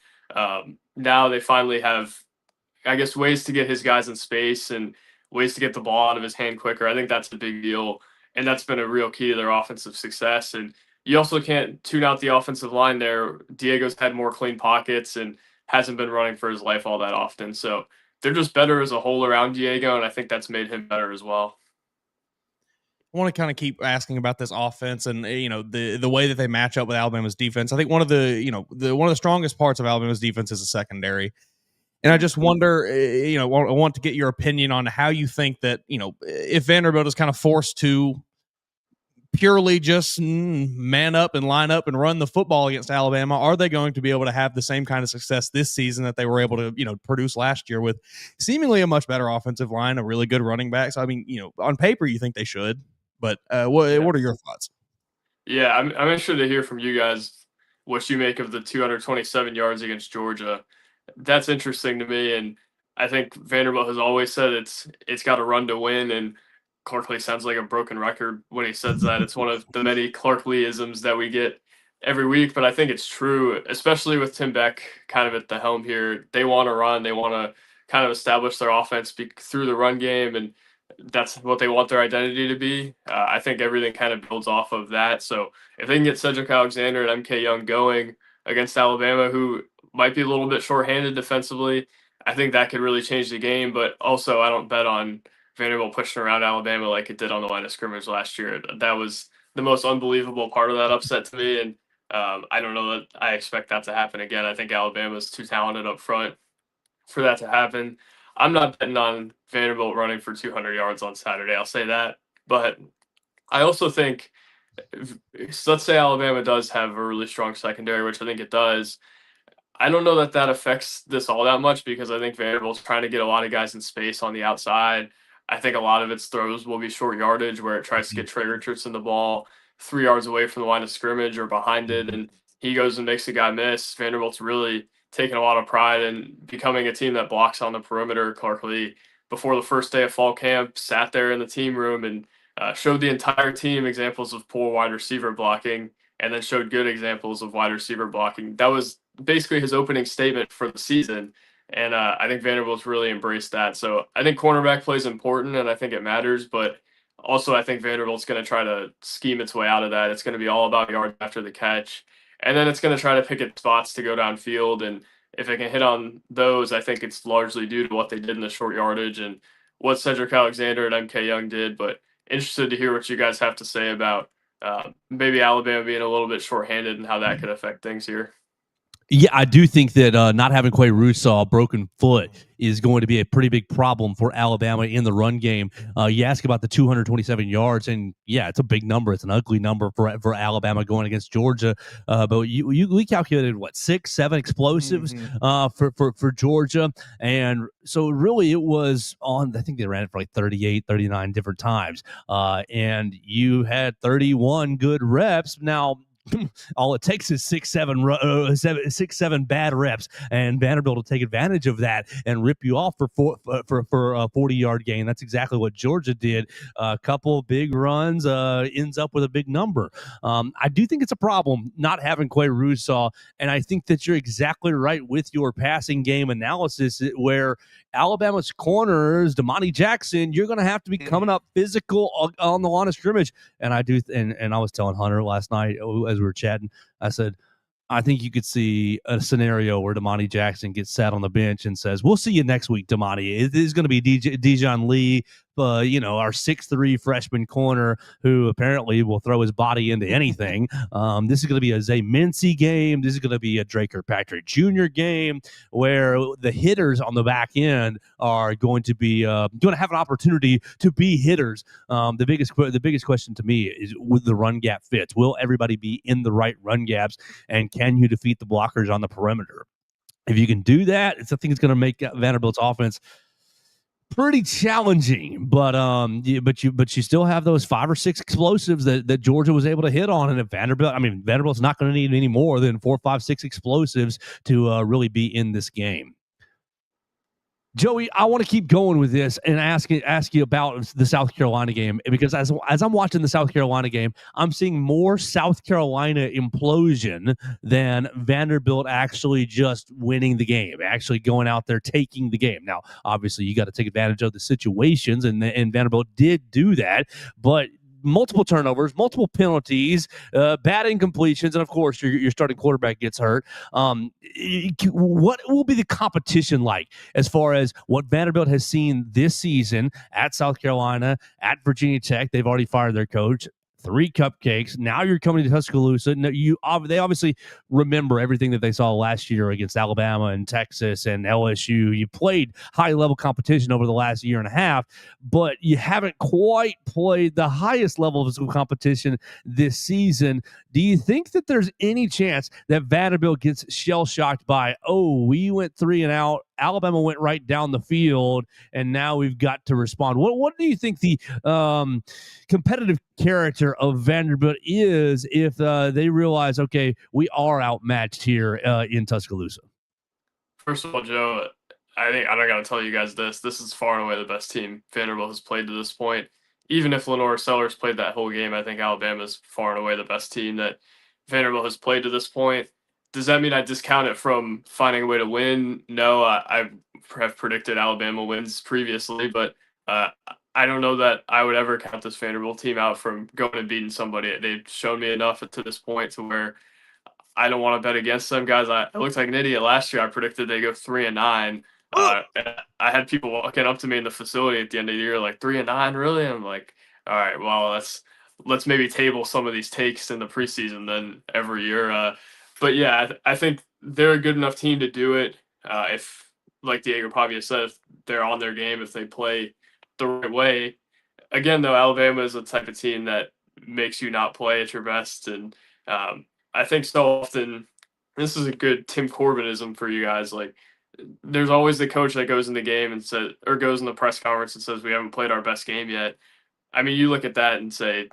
Now they finally have, I guess, ways to get his guys in space and ways to get the ball out of his hand quicker. I think that's a big deal, and that's been a real key to their offensive success. And you also can't tune out the offensive line there. Diego's had more clean pockets and hasn't been running for his life all that often. So they're just better as a whole around Diego, and I think that's made him better as well. I want to kind of keep asking about this offense and the way that they match up with Alabama's defense. I think one of the strongest parts of Alabama's defense is the secondary. And I just wonder, I want to get your opinion on how you think that, if Vanderbilt is kind of forced to purely just man up and line up and run the football against Alabama, are they going to be able to have the same kind of success this season that they were able to, produce last year with seemingly a much better offensive line, a really good running back? So, I mean, on paper, you think they should, but what are your thoughts? Yeah, I'm interested to hear from you guys what you make of the 227 yards against Georgia. That's interesting to me, and I think Vanderbilt has always said it's got to run to win, and Clark Lee sounds like a broken record when he says that. It's one of the many Clark Lee-isms that we get every week, but I think it's true, especially with Tim Beck kind of at the helm here. They want to run. They want to kind of establish their offense through the run game, and that's what they want their identity to be. I think everything kind of builds off of that. So if they can get Cedric Alexander and MK Young going against Alabama, who might be a little bit shorthanded defensively, I think that could really change the game. But also, I don't bet on Vanderbilt pushing around Alabama like it did on the line of scrimmage last year. That was the most unbelievable part of that upset to me. And I don't know that I expect that to happen again. I think Alabama's too talented up front for that to happen. I'm not betting on Vanderbilt running for 200 yards on Saturday. I'll say that. But I also think, let's say Alabama does have a really strong secondary, which I think it does. I don't know that affects this all that much because I think Vanderbilt's trying to get a lot of guys in space on the outside. I think a lot of its throws will be short yardage where it tries to get Trey Richardson the ball 3 yards away from the line of scrimmage or behind it, and he goes and makes a guy miss. Vanderbilt's really taken a lot of pride in becoming a team that blocks on the perimeter. Clark Lee, before the first day of fall camp, sat there in the team room and showed the entire team examples of poor wide receiver blocking and then showed good examples of wide receiver blocking. That was basically his opening statement for the season. And I think Vanderbilt's really embraced that. So I think cornerback play is important, and I think it matters. But also, I think Vanderbilt's going to try to scheme its way out of that. It's going to be all about yards after the catch, and then it's going to try to pick its spots to go downfield. And if it can hit on those, I think it's largely due to what they did in the short yardage and what Cedric Alexander and MK Young did. But interested to hear what you guys have to say about maybe Alabama being a little bit shorthanded and how that could affect things here. Yeah, I do think that not having Quay Russaw, broken foot, is going to be a pretty big problem for Alabama in the run game. You ask about the 227 yards, and yeah, it's a big number. It's an ugly number for Alabama going against Georgia. But we calculated what 6-7 explosives for Georgia, and so really it was on. I think they ran it for like 38, 39 different times, and you had 31 good reps. Now, all it takes is 6-7 bad reps, and Vanderbilt will take advantage of that and rip you off for a 40-yard gain. That's exactly what Georgia did. A couple big runs ends up with a big number. I do think it's a problem not having Quay Russaw, and I think that you're exactly right with your passing game analysis, where Alabama's corners, Damani Jackson, you're going to have to be coming up physical on the line of scrimmage. And I do, and I was telling Hunter last night as we were chatting, I said, I think you could see a scenario where Damani Jackson gets sat on the bench and says, "We'll see you next week, Damani." It is going to be Dijon Lee, our 6'3" freshman corner who apparently will throw his body into anything. This is going to be a Zay Mincy game. This is going to be a Drake Kirkpatrick Jr. game where the hitters on the back end are going to be going to have an opportunity to be hitters. The biggest question to me is, with the run gap fits, will everybody be in the right run gaps, and can you defeat the blockers on the perimeter? If you can do that, I think it's going to make Vanderbilt's offense pretty challenging, but you still have those 5 or 6 explosives that Georgia was able to hit on, and if Vanderbilt's not going to need any more than 4, 5, 6 explosives to really be in this game. Joey, I want to keep going with this and ask you about the South Carolina game, because as I'm watching the South Carolina game, I'm seeing more South Carolina implosion than Vanderbilt actually just winning the game, actually going out there taking the game. Now, obviously, you got to take advantage of the situations, and Vanderbilt did do that, but multiple turnovers, multiple penalties, bad incompletions, and of course your starting quarterback gets hurt. What will be the competition like as far as what Vanderbilt has seen this season at South Carolina, at Virginia Tech? They've already fired their coach. 3 cupcakes. Now you're coming to Tuscaloosa. They obviously remember everything that they saw last year against Alabama and Texas and LSU. You played high-level competition over the last year and a half, but you haven't quite played the highest level of competition this season. Do you think that there's any chance that Vanderbilt gets shell-shocked by, we went 3 and out, Alabama went right down the field, and now we've got to respond? What do you think the competitive character of Vanderbilt is if they realize, okay, we are outmatched here in Tuscaloosa? First of all, Joe, I think I don't got to tell you guys this. This is far and away the best team Vanderbilt has played to this point. Even if Lenore Sellers played that whole game, I think Alabama's far and away the best team that Vanderbilt has played to this point. Does that mean I discount it from finding a way to win? No, I have predicted Alabama wins previously, but I don't know that I would ever count this Vanderbilt team out from going and beating somebody. They've shown me enough to this point to where I don't want to bet against them, guys. I looked like an idiot last year. I predicted they go 3-9. I had people walking up to me in the facility at the end of the year like 3-9, really? And I'm like, all right, well, let's maybe table some of these takes in the preseason then every year. But yeah, I think they're a good enough team to do it. If, like Diego Pavia said, if they're on their game, if they play the right way. Again, though, Alabama is the type of team that makes you not play at your best, and I think so often this is a good Tim Corbinism for you guys. Like, there's always the coach that goes in the game and says, or goes in the press conference and says, we haven't played our best game yet. I mean, you look at that and say,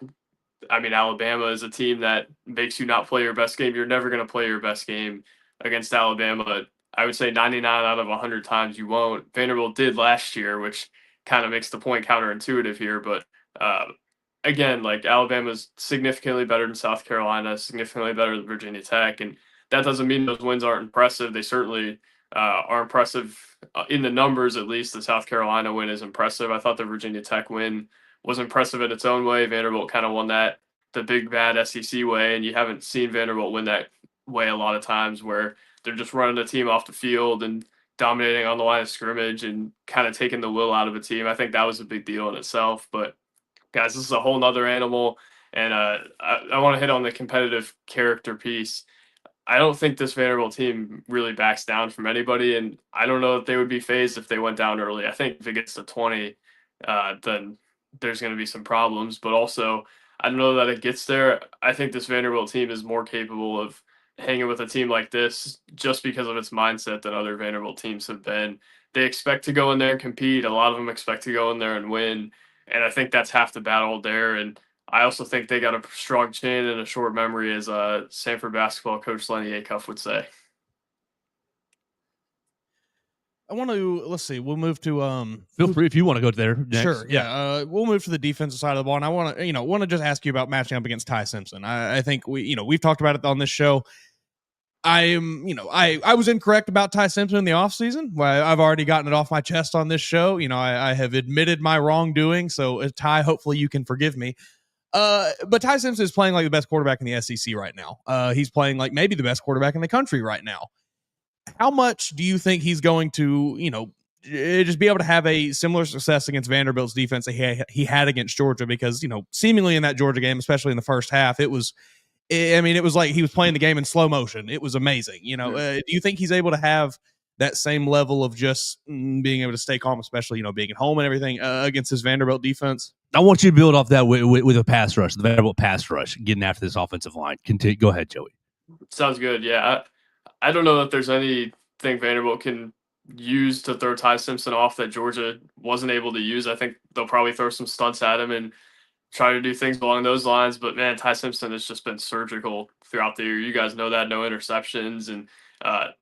Alabama is a team that makes you not play your best game. You're never going to play your best game against Alabama. I would say 99 out of 100 times you won't. Vanderbilt did last year, which kind of makes the point counterintuitive here. But again, like, Alabama's significantly better than South Carolina, significantly better than Virginia Tech. And that doesn't mean those wins aren't impressive. They certainly are impressive in the numbers. At least the South Carolina win is impressive. I thought the Virginia Tech win was impressive in its own way. Vanderbilt kind of won that the big bad SEC way, and you haven't seen Vanderbilt win that way a lot of times where they're just running the team off the field and dominating on the line of scrimmage and kind of taking the will out of a team. I think that was a big deal in itself. But guys, this is a whole nother animal. And I want to hit on the competitive character piece. I don't think this Vanderbilt team really backs down from anybody, and I don't know if they would be phased if they went down early. I think if it gets to 20, then there's going to be some problems. But also, I don't know that it gets there. I think this Vanderbilt team is more capable of hanging with a team like this just because of its mindset than other Vanderbilt teams have been. They expect to go in there and compete. A lot of them expect to go in there and win, and I think that's half the battle there. And I also think they got a strong chin and a short memory, as Sanford basketball coach Lenny Acuff would say. I want to let's see. We'll move to Feel free if you want to go there next. Sure, yeah. We'll move to the defensive side of the ball, and I want to just ask you about matching up against Ty Simpson. I think we've talked about it on this show. I was incorrect about Ty Simpson in the offseason. I've already gotten it off my chest on this show. I have admitted my wrongdoing. So Ty, hopefully you can forgive me. But Ty Simpson is playing like the best quarterback in the SEC right now. He's playing like maybe the best quarterback in the country right now. How much do you think he's going to, just be able to have a similar success against Vanderbilt's defense that he had against Georgia? Because, seemingly in that Georgia game, especially in the first half, it was like he was playing the game in slow motion. It was amazing. Do you think he's able to have that same level of just being able to stay calm, especially, being at home and everything against his Vanderbilt defense? I want you to build off that with a pass rush, the Vanderbilt pass rush, getting after this offensive line. Continue. Go ahead, Joey. Sounds good. Yeah. I don't know that there's anything Vanderbilt can use to throw Ty Simpson off that Georgia wasn't able to use. I think they'll probably throw some stunts at him and try to do things along those lines. But, man, Ty Simpson has just been surgical throughout the year. You guys know that. No interceptions. And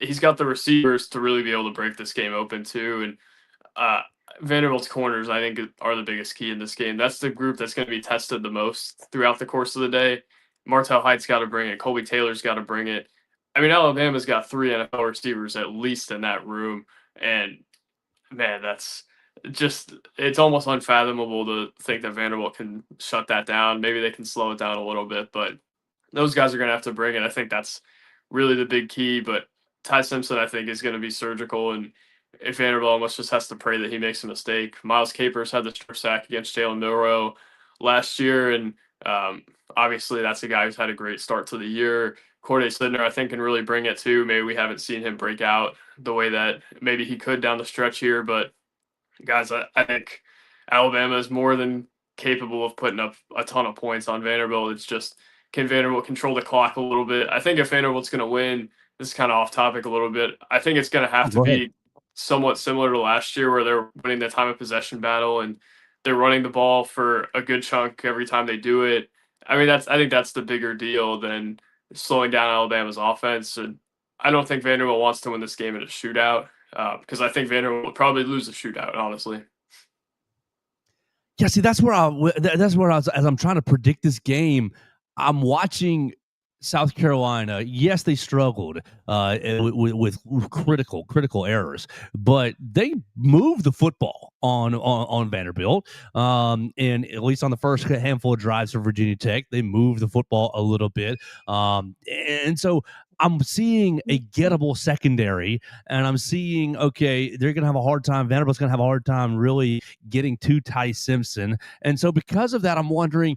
he's got the receivers to really be able to break this game open, too. And Vanderbilt's corners, I think, are the biggest key in this game. That's the group that's going to be tested the most throughout the course of the day. Martell Hite's got to bring it. Colby Taylor's got to bring it. I mean, Alabama's got 3 NFL receivers at least in that room. And, man, that's just – it's almost unfathomable to think that Vanderbilt can shut that down. Maybe they can slow it down a little bit, but those guys are going to have to bring it. I think that's really the big key. But Ty Simpson, I think, is going to be surgical. And if Vanderbilt almost just has to pray that he makes a mistake. Miles Capers had the strip sack against Jalen Milroe last year. And obviously that's a guy who's had a great start to the year. Corday Sidner, I think, can really bring it too. Maybe we haven't seen him break out the way that maybe he could down the stretch here. But, guys, I think Alabama is more than capable of putting up a ton of points on Vanderbilt. It's just, can Vanderbilt control the clock a little bit? I think if Vanderbilt's going to win, this is kind of off topic a little bit, I think it's going to have to be somewhat similar to last year where they're winning the time of possession battle and they're running the ball for a good chunk every time they do it. I mean, I think that's the bigger deal than slowing down Alabama's offense. And I don't think Vanderbilt wants to win this game in a shootout because I think Vanderbilt will probably lose the shootout, honestly. Yeah, see, that's where I was, as I'm trying to predict this game, I'm watching South Carolina. Yes, they struggled with critical errors, but they moved the football on Vanderbilt. And at least on the first handful of drives for Virginia Tech, they moved the football a little bit. And so I'm seeing a gettable secondary, and I'm seeing, okay, they're going to have a hard time. Vanderbilt's going to have a hard time really getting to Ty Simpson. And so because of that, I'm wondering,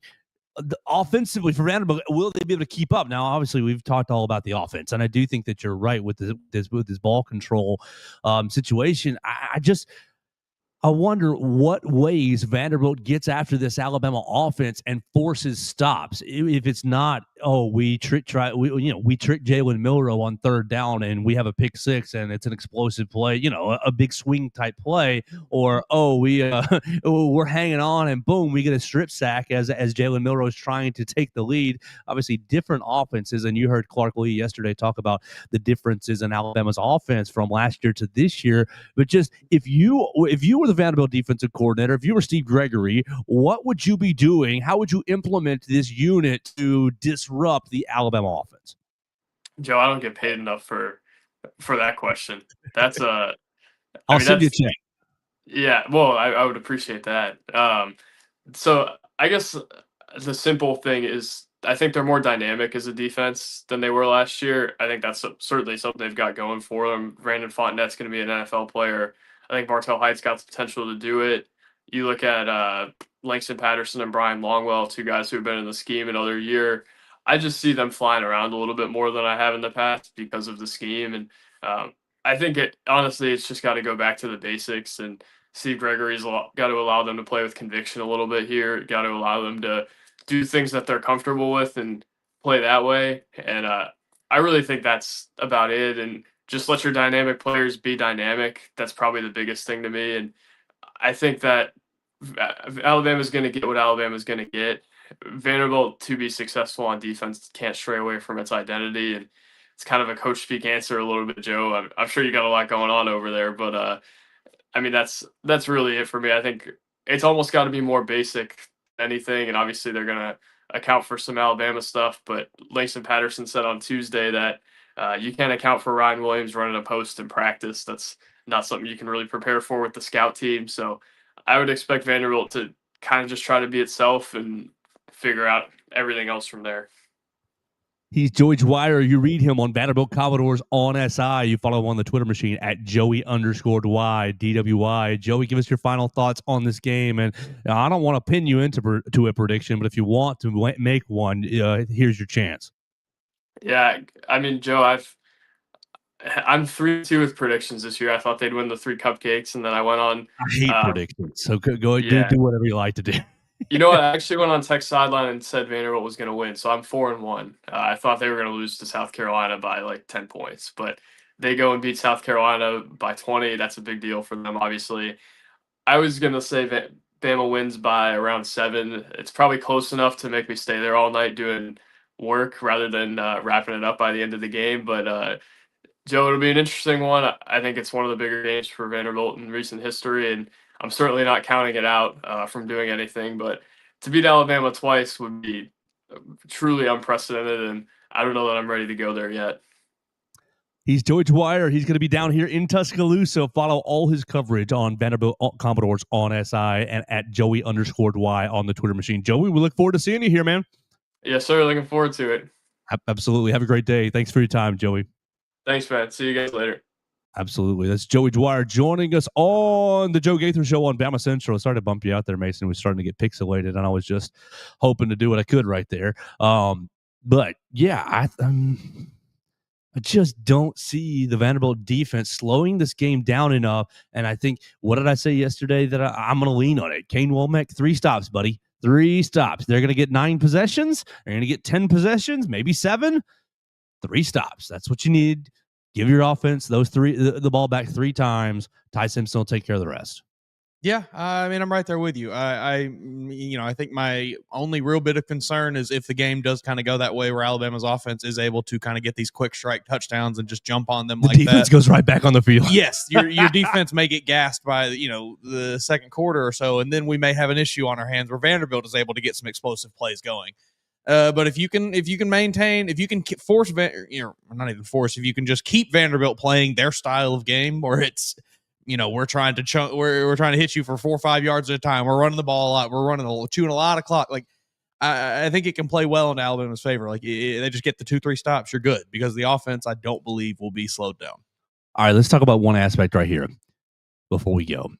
offensively for Vanderbilt, will they be able to keep up? Now, obviously, we've talked all about the offense, and I do think that you're right with this ball control situation. I wonder what ways Vanderbilt gets after this Alabama offense and forces stops. If it's not, we trick Jalen Milroe on third down and we have a pick six and it's an explosive play, a big swing type play, or we're hanging on and boom, we get a strip sack as Jalen Milroe is trying to take the lead. Obviously, different offenses, and you heard Clark Lee yesterday talk about the differences in Alabama's offense from last year to this year. But just if you were the Vanderbilt defensive coordinator, if you were Steve Gregory, what would you be doing? How would you implement this unit to disrupt the Alabama offense? Joe, I don't get paid enough for for that question. That's I'll send you a check. yeah. Well, I would appreciate that. So I guess the simple thing is I think they're more dynamic as a defense than they were last year. I think that's certainly something they've got going for them. Brandon Fontenette's going to be an NFL player. I think Martell Hyde's got the potential to do it. You look at Langston Patterson and Brian Longwell, two guys who have been in the scheme another year. I just see them flying around a little bit more than I have in the past because of the scheme. And I think honestly, it's just got to go back to the basics. And Steve Gregory's got to allow them to play with conviction a little bit here. Got to allow them to do things that they're comfortable with and play that way. And I really think that's about it. And just let your dynamic players be dynamic. That's probably the biggest thing to me. And I think that Alabama's going to get what Alabama's going to get. Vanderbilt, to be successful on defense, can't stray away from its identity. And it's kind of a coach speak answer a little bit, Joe. I'm sure you got a lot going on over there, but I mean, that's really it for me. I think it's almost got to be more basic than anything, and obviously they're going to account for some Alabama stuff. But Langston Patterson said on Tuesday that you can't account for Ryan Williams running a post in practice. That's not something you can really prepare for with the scout team. So I would expect Vanderbilt to kind of just try to be itself and figure out everything else from there. He's Joey Dwyer. You read him on Vanderbilt Commodores on SI. You follow him on the Twitter machine at Joey_Dwy, DWY. Joey, give us your final thoughts on this game. And I don't want to pin you into a prediction, but if you want to make one, here's your chance. Yeah, I mean, Joe, I'm 3-2 with predictions this year. I thought they'd win the 3 cupcakes, and then I went on. I hate predictions, so go do whatever you like to do. You know what? I actually went on Tech Sideline and said Vanderbilt was going to win, so I'm 4-1. I thought they were going to lose to South Carolina by like 10 points, but they go and beat South Carolina by 20. That's a big deal for them, obviously. I was going to say Bama wins by around 7. It's probably close enough to make me stay there all night doing work rather than wrapping it up by the end of the game. But Joe, it'll be an interesting one. I think it's one of the bigger games for Vanderbilt in recent history, and I'm certainly not counting it out from doing anything. But to beat Alabama twice would be truly unprecedented, and I don't know that I'm ready to go there yet. He's Joey Dwyer. He's going to be down here in Tuscaloosa. Follow all his coverage on Vanderbilt Commodores on SI and at Joey_Dwy on the Twitter machine. Joey, we look forward to seeing you here, man. Yes, sir. Looking forward to it. Absolutely. Have a great day. Thanks for your time, Joey. Thanks, man. See you guys later. Absolutely. That's Joey Dwyer joining us on the Joe Gaither Show on BamaCentral. I started to bump you out there, Mason. We're starting to get pixelated, and I was just hoping to do what I could right there. But, yeah, I just don't see the Vanderbilt defense slowing this game down enough. And I think, what did I say yesterday that I'm going to lean on it? Kane Womack, 3 stops, buddy. 3 stops. They're going to get 9 possessions. They're going to get 10 possessions, maybe 7. 3 stops. That's what you need. Give your offense the ball back 3 times. Ty Simpson will take care of the rest. Yeah, I mean, I'm right there with you. I think my only real bit of concern is if the game does kind of go that way where Alabama's offense is able to kind of get these quick strike touchdowns and just jump on them like that. The defense goes right back on the field. Yes, your defense may get gassed by the second quarter or so, and then we may have an issue on our hands where Vanderbilt is able to get some explosive plays going. But if you can force, not even force, if you can just keep Vanderbilt playing their style of game, where it's, we're trying to hit you for 4 or 5 yards at a time. We're running the ball a lot. We're chewing a lot of clock. Like, I think it can play well in Alabama's favor. Like, they just get the 2-3 stops, you're good, because the offense, I don't believe, will be slowed down. All right, let's talk about one aspect right here before we go.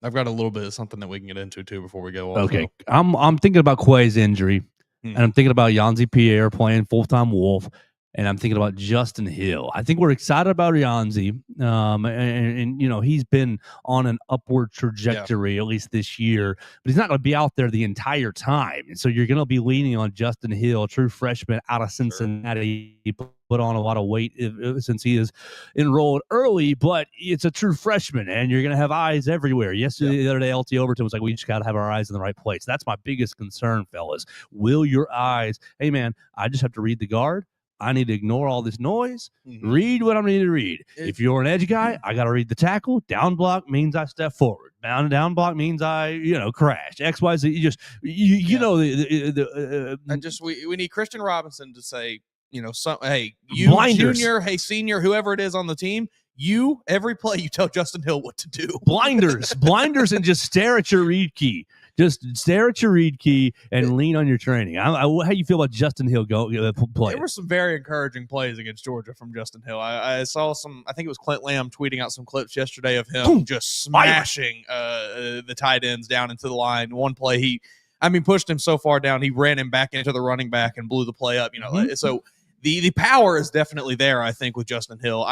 I've got a little bit of something that we can get into too before we go. Okay, I'm thinking about Quay's injury. And I'm thinking about Yanzi Pierre playing full-time Wolf, and I'm thinking about Justin Hill. I think we're excited about Yanzi, and he's been on an upward trajectory at least this year, but he's not going to be out there the entire time. And so you're going to be leaning on Justin Hill, true freshman out of Cincinnati. He put on a lot of weight since he is enrolled early, but it's a true freshman, and you're going to have eyes everywhere. Yesterday, the other day, LT Overton was like, we just got to have our eyes in the right place. That's my biggest concern, fellas. Will your eyes, hey, man, I just have to read the guard. I need to ignore all this noise, read what I need to read. If you're an edge guy, I got to read the tackle. Down block means I step forward. Down block means I, crash. X, Y, Z. You know, we need Christian Robinson to say, hey, you Blinders. junior, hey senior, whoever it is on the team, every play you tell Justin Hill what to do. Blinders, and just stare at your read key. Just stare at your read key and lean on your training. How do you feel about Justin Hill play? There were some very encouraging plays against Georgia from Justin Hill. I saw some. I think it was Clint Lamb tweeting out some clips yesterday of him just smashing the tight ends down into the line. One play he pushed him so far down, he ran him back into the running back and blew the play up. So the power is definitely there, I think, with Justin Hill.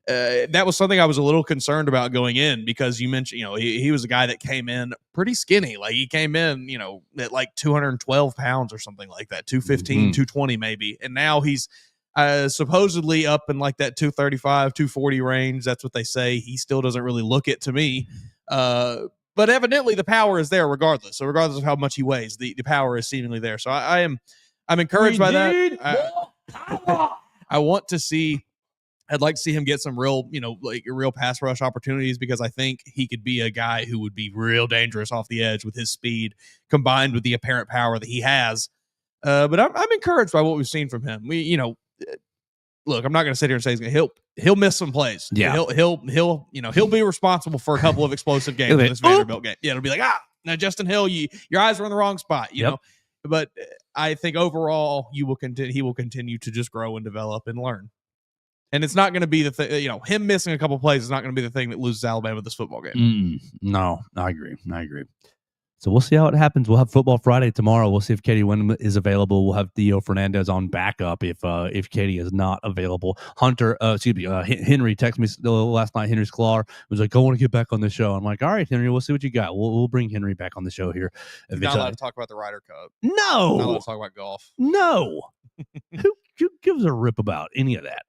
That was something I was a little concerned about going in, because you mentioned, he was a guy that came in pretty skinny. Like he came in, at like 212 pounds or something like that, 215, 220 maybe. And now he's supposedly up in like that 235, 240 range. That's what they say. He still doesn't really look it to me. But evidently the power is there regardless. So regardless of how much he weighs, the power is seemingly there. So I'm encouraged by that. I want to see. I'd like to see him get some real pass rush opportunities, because I think he could be a guy who would be real dangerous off the edge with his speed combined with the apparent power that he has. But I'm encouraged by what we've seen from him. Look, I'm not going to sit here and say he'll miss some plays. Yeah, he'll be responsible for a couple of explosive games in this Vanderbilt game. Yeah, it'll be like, now Justin Hill, your eyes are in the wrong spot. You know, but I think overall he will continue to just grow and develop and learn. And it's not going to be the thing, him missing a couple plays is not going to be the thing that loses Alabama this football game. No, I agree. So we'll see how it happens. We'll have Football Friday tomorrow. We'll see if Katie Wyndham is available. We'll have Theo Fernandez on backup if Katie is not available. Henry texted me last night. Henry Sklar was like, I want to get back on the show. I'm like, all right, Henry, we'll see what you got. We'll bring Henry back on the show here. He's not allowed to talk about the Ryder Cup. No. Not allowed to talk about golf. No. Who gives a rip about any of that?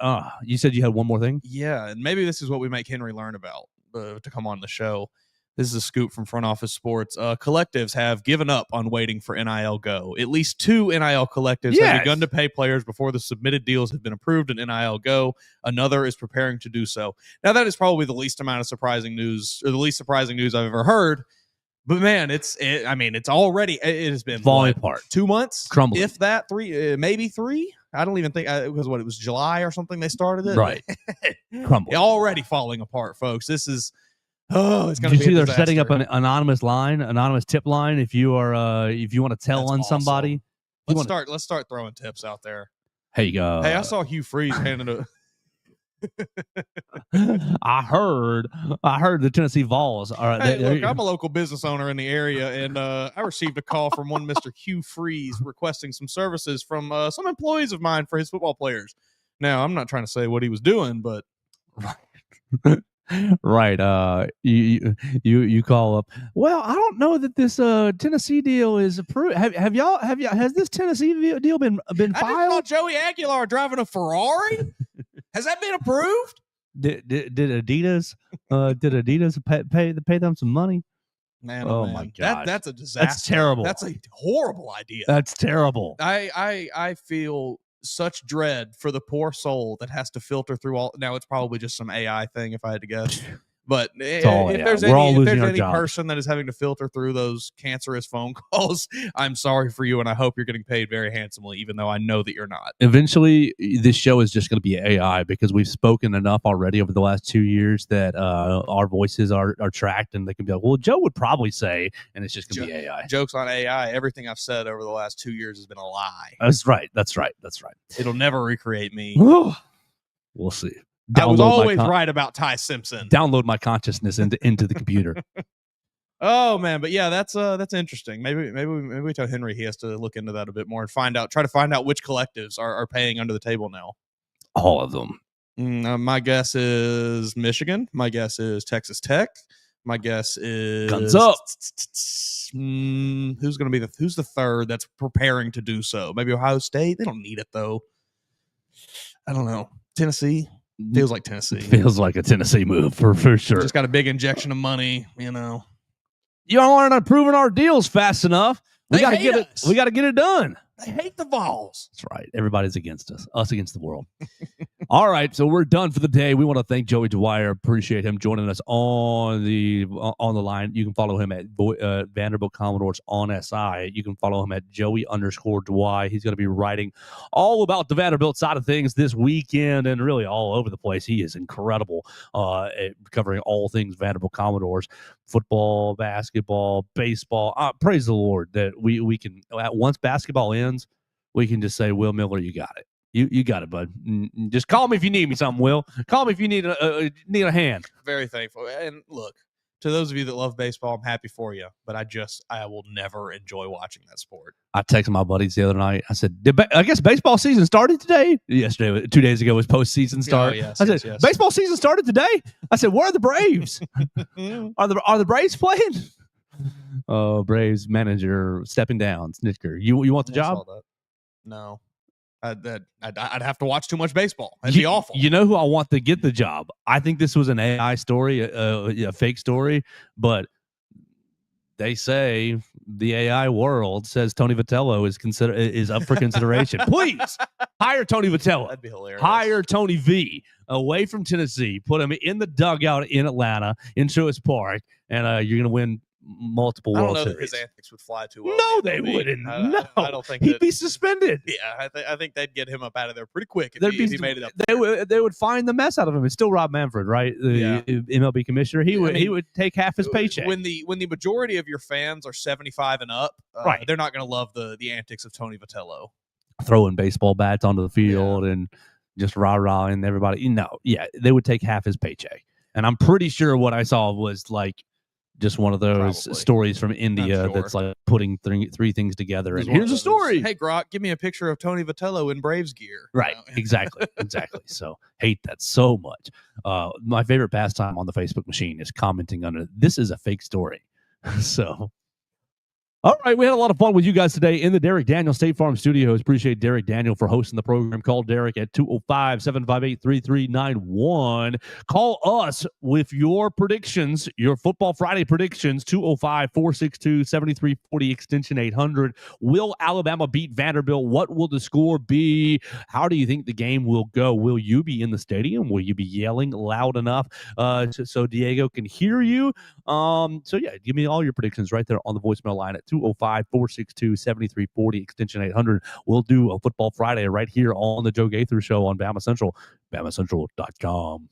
You said you had one more thing? Yeah, and maybe this is what we make Henry learn about to come on the show. This is a scoop from Front Office Sports. Collectives have given up on waiting for NIL Go. At least 2 NIL collectives have begun to pay players before the submitted deals have been approved in NIL Go. Another is preparing to do so. Now, that is probably the least amount of surprising news, or the least surprising news I've ever heard. But man, it's already, it has been falling apart. 2 months, crumbling. If that, 3, maybe 3. I don't even think it was July or something they started it. Right, crumbling. Already falling apart, folks. This is. Oh, it's going to be. Did you see they're setting up an anonymous tip line if you are if you want to tell on awesome. somebody. Let's start throwing tips out there. Hey, I saw Hugh Freeze handing a. I heard the Tennessee Vols. All right, look, I'm a local business owner in the area, and I received a call from one Mr. Hugh Freeze requesting some services from some employees of mine for his football players. Now, I'm not trying to say what he was doing, but right. You call up. Well, I don't know that this Tennessee deal is approved. Has this Tennessee deal been filed? I just saw Joey Aguilar driving a Ferrari. Has that been approved? Did Adidas pay them some money? Man, my God, that's a disaster. That's terrible. That's a horrible idea. That's terrible. I feel such dread for the poor soul that has to filter through all. Now it's probably just some AI thing, if I had to guess. But if there's any person that is having to filter through those cancerous phone calls, I'm sorry for you, and I hope you're getting paid very handsomely, even though I know that you're not. Eventually, this show is just going to be AI, because we've spoken enough already over the last 2 years that our voices are tracked, and they can be like, well, Joe would probably say, and it's just going to be AI. Jokes on AI. Everything I've said over the last 2 years has been a lie. That's right. It'll never recreate me. We'll see. I was always right about Ty Simpson. Download my consciousness into the computer. Oh man, but yeah, that's interesting. Maybe we tell Henry he has to look into that a bit more and try to find out which collectives are paying under the table now. All of them. My guess is Michigan. My guess is Texas Tech. My guess is Guns up. Who's the third that's preparing to do so? Maybe Ohio State. They don't need it though. I don't know. Tennessee. Feels like Tennessee. Feels like a Tennessee move for sure. Just got a big injection of money, You aren't approving our deals fast enough. We got to get it. We got to get it done. They hate the Vols. That's right. Everybody's against us. Us against the world. All right, so we're done for the day. We want to thank Joey Dwyer. Appreciate him joining us on the line. You can follow him at Vanderbilt Commodores on SI. You can follow him at Joey_Dwyer. He's going to be writing all about the Vanderbilt side of things this weekend and really all over the place. He is incredible at covering all things Vanderbilt Commodores, football, basketball, baseball. Praise the Lord that we can, once basketball ends, we can just say, Will Miller, you got it. You got it, bud. Just call me if you need me something, Will. Call me if you need a hand. Very thankful. And look, to those of you that love baseball, I'm happy for you. But I will never enjoy watching that sport. I texted my buddies the other night. I said, I guess baseball season started today. Yesterday, 2 days ago was postseason start. Oh, yes, I said, baseball season started today. I said, where are the Braves? are the Braves playing? Oh, Braves manager stepping down. Snitker, you want the job? No. I'd have to watch too much baseball. That'd be awful. You know who I want to get the job? I think this was an AI story, a fake story, but they say the AI world says Tony Vitello is up for consideration. Please hire Tony Vitello. That'd be hilarious. Hire Tony V away from Tennessee. Put him in the dugout in Atlanta, in Truist Park, and you're going to win multiple World Series. I don't know that his antics would fly too well. No, they wouldn't. I don't think he'd be suspended. Yeah, I think they'd get him up out of there pretty quick if he made it up. They would find the mess out of him. It's still Rob Manfred, right? The MLB commissioner. He would take half his paycheck. When the majority of your fans are 75 and up, right, they're not going to love the antics of Tony Vitello. Throwing baseball bats onto the field and just rah-rah and everybody. They would take half his paycheck. And I'm pretty sure what I saw was like just one of those stories from India that's like putting three things together. And here's a story. Hey, Grok, give me a picture of Tony Vitello in Braves gear. Right. Exactly. So hate that so much. My favorite pastime on the Facebook machine is commenting under this is a fake story. So. All right, we had a lot of fun with you guys today in the Derek Daniel State Farm Studios. Appreciate Derek Daniel for hosting the program. Call Derek at 205-758-3391. Call us with your predictions, your Football Friday predictions, 205-462-7340, extension 800. Will Alabama beat Vanderbilt? What will the score be? How do you think the game will go? Will you be in the stadium? Will you be yelling loud enough so Diego can hear you? Give me all your predictions right there on the voicemail line at 205-462-7340, extension 800. We'll do a Football Friday right here on the Joe Gaither Show on BamaCentral, BamaCentral.com.